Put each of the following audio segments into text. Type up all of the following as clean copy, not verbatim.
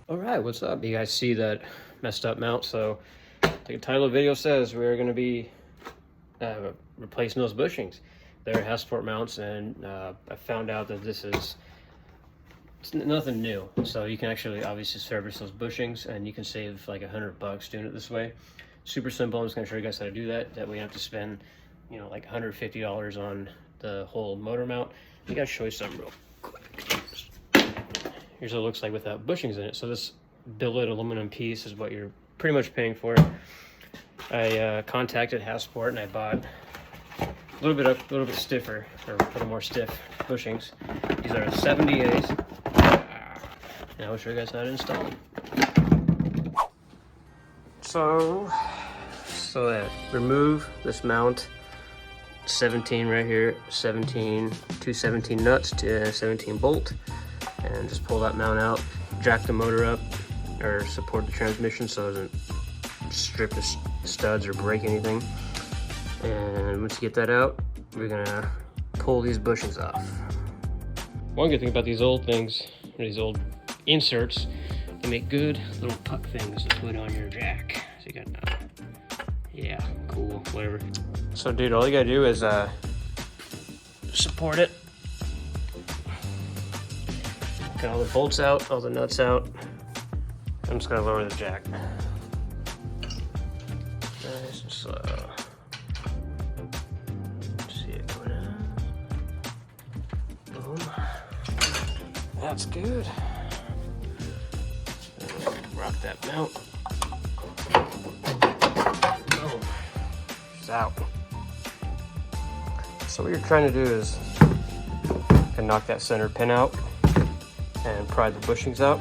All right, what's up? You guys see that messed up mount? So like the title of the video says, we're going to be replacing those bushings. They're Hasport mounts, and I found out that it's nothing new. So you can actually obviously service those bushings, and you can save like $100 doing it this way. Super simple. I'm just going to show you guys how to do that. That way you don't have to spend, you know, like $150 on the whole motor mount. I gotta show you something real quick. Here's what it looks like without bushings in it. So this billet aluminum piece is what you're pretty much paying for. I contacted Hasport and I bought a little bit stiffer, or a little more stiff bushings. These are 70As. And I will show you guys how to install them. So remove this mount. 17 right here, 17, two 17 nuts to 17 bolt, and just pull that mount out, jack the motor up, or support the transmission so it doesn't strip the studs or break anything. And once you get that out, we're gonna pull these bushings off. One good thing about these old things, these old inserts, they make good little puck things to put on your jack. So you got yeah, cool, whatever. So dude, all you gotta do is support it. Get all the bolts out, all the nuts out. I'm just gonna lower the jack. Nice and slow. See it going out. Boom. That's good. Rock that mount. Boom. It's out. So what you're trying to do is knock that center pin out and pry the bushings out.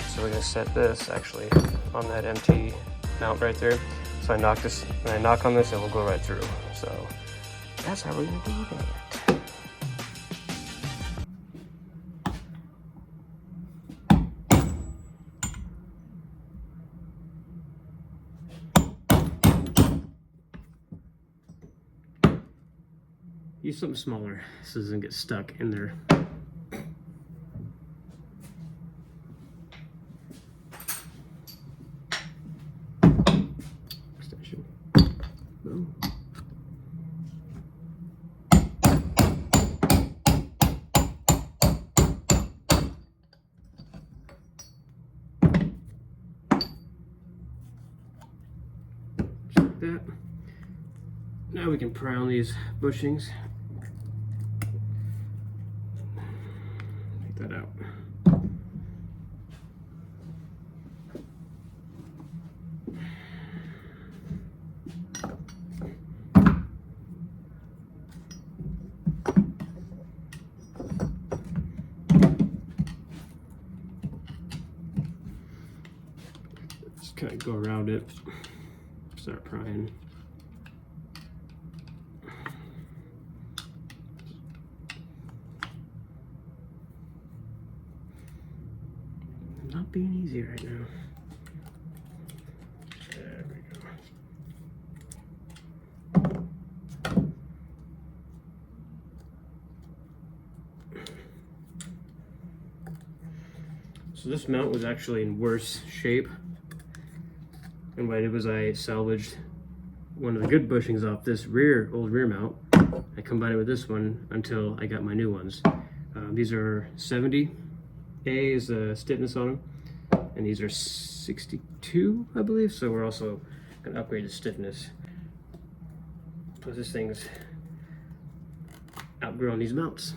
So we're gonna set this actually on that empty mount right there. So I knock this, when I knock on this, it will go right through. So that's how we're gonna do that. Use something smaller so it doesn't get stuck in there. Extension. Boom. Just like that. Now we can pry on these bushings. That out. Just kind of go around it, start prying. Not being easy right now. There we go. So this mount was actually in worse shape. And what I did was I salvaged one of the good bushings off this old rear mount. I combined it with this one until I got my new ones. These are 70. A is the stiffness on them, and these are 62, I believe. So we're also gonna upgrade the stiffness. Plus this thing's outgrown these mounts.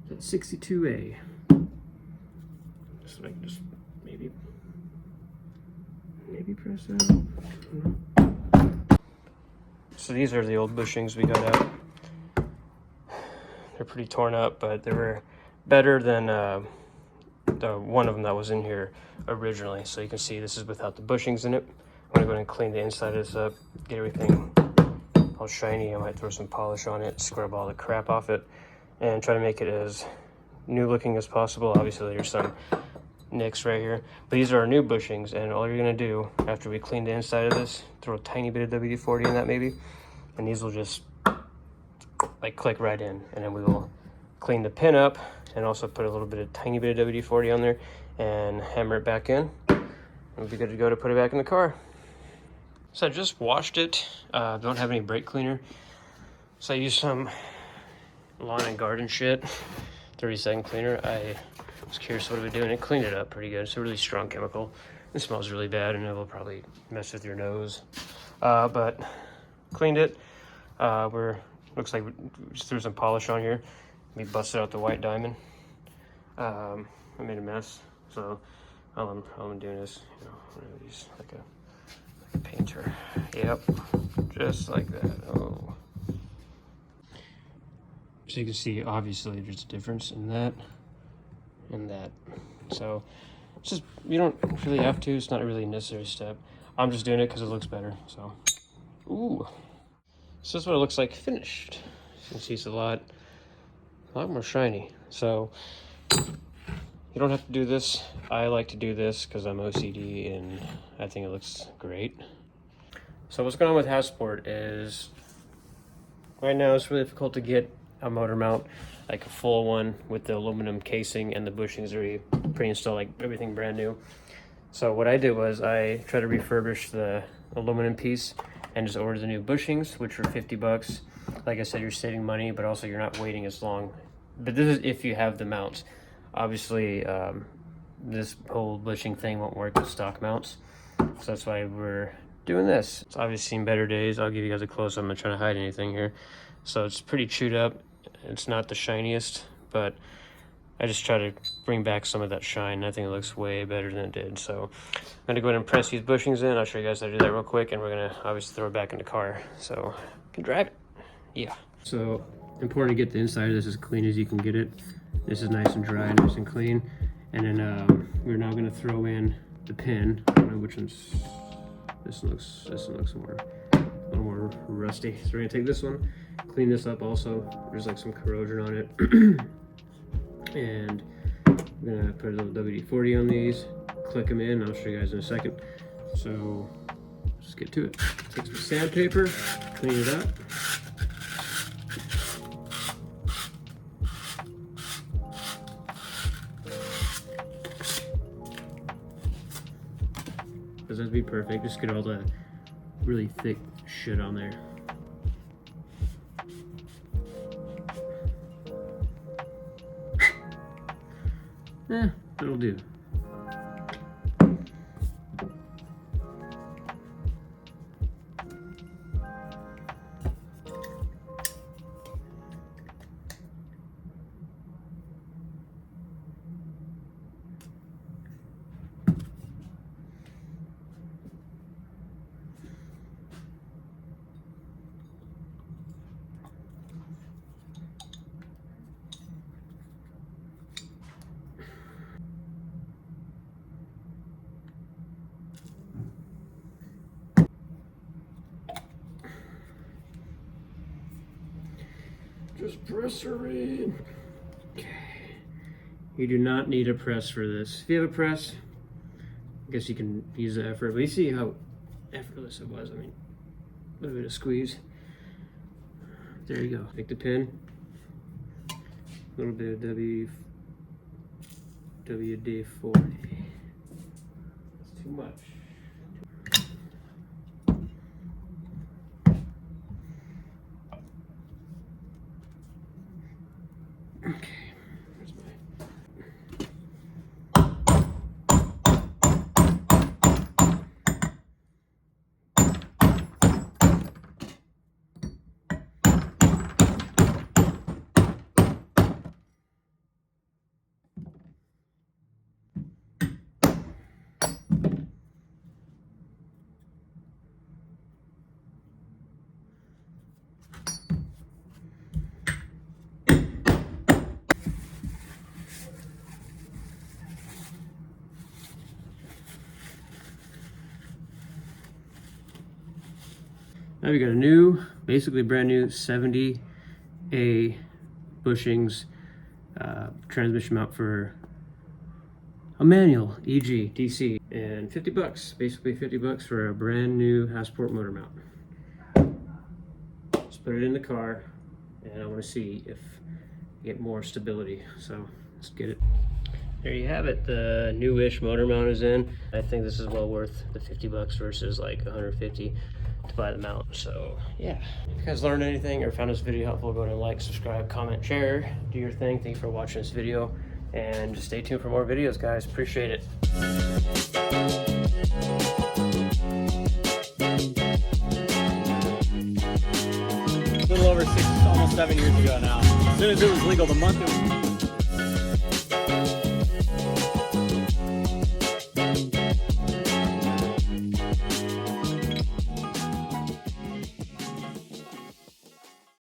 That's 62A. So I can just maybe press that. So these are the old bushings we got out. They're pretty torn up, but they were better than the one of them that was in here originally. So you can see this is without the bushings in it. I'm gonna go ahead and clean the inside of this up, get everything all shiny. I might throw some polish on it, scrub all the crap off it, and try to make it as new looking as possible. Obviously there's some nicks right here, but these are our new bushings, and all you're gonna do after we clean the inside of this, throw a tiny bit of WD-40 in that maybe, and these will just like click right in, and then we will clean the pin up and also put a little bit of tiny bit of WD-40 on there and hammer it back in. We'll be good to go to put it back in the car. So I just washed it. Don't have any brake cleaner, so I used some lawn and garden shit, 30-second cleaner. I was curious what it would do, and it cleaned it up pretty good. It's a really strong chemical. It smells really bad, and it will probably mess with your nose. But cleaned it. Looks like we just threw some polish on here. We busted out the white diamond. I made a mess, so all I'm doing is, you know, use like a painter. Yep, just like that. Oh. So you can see, obviously, there's a difference in that and that. So it's just, you don't really have to. It's not really a necessary step. I'm just doing it because it looks better. So, ooh. So this is what it looks like finished. You can see it's a lot more shiny. So you don't have to do this. I like to do this because I'm OCD and I think it looks great. So what's going on with Hasport is right now it's really difficult to get a motor mount, like a full one with the aluminum casing and the bushings already pre-installed, like everything brand new. So what I did was I tried to refurbish the aluminum piece and just ordered the new bushings, which were 50 bucks. Like I said, you're saving money, but also you're not waiting as long. But this is if you have the mounts. Obviously, this whole bushing thing won't work with stock mounts. So that's why we're doing this. It's obviously seen better days. I'll give you guys a close-up. I'm not trying to hide anything here. So it's pretty chewed up. It's not the shiniest, but I just try to bring back some of that shine. I think it looks way better than it did. So I'm gonna go ahead and press these bushings in. I'll show you guys how to do that real quick, and we're gonna obviously throw it back in the car so you can drive it. Yeah. So important to get the inside of this as clean as you can get it. This is nice and dry, nice and clean. And then we're now gonna throw in the pin. I don't know which one's, this one looks a little more rusty. So we're gonna take this one, clean this up also. There's like some corrosion on it. And I'm gonna put a little WD-40 on these, click them in. I'll show you guys in a second. So let's get to it. Take some sandpaper, clean it up. Doesn't have to be perfect, just get all the really thick shit on there. That'll do. Just press her in. Okay. You do not need a press for this. If you have a press, I guess you can use the effort. But you see how effortless it was. I mean, a little bit of squeeze. There you go. Take the pin. A little bit of WD-40. That's too much. Okay. Now we got a new, basically brand new 70A bushings transmission mount for a manual, e.g. DC, and 50 bucks, basically 50 bucks for a brand new Hasport motor mount. Just put it in the car, and I want to see if get more stability. So let's get it. There you have it. The newish motor mount is in. I think this is well worth the 50 bucks versus like 150 to buy the mount. So yeah, if you guys learned anything or found this video helpful, go ahead and like, subscribe, comment, share, do your thing. Thank you for watching this video, and just stay tuned for more videos, guys. Appreciate it. A little over 6, almost 7 years ago now. As soon as it was legal, the month it was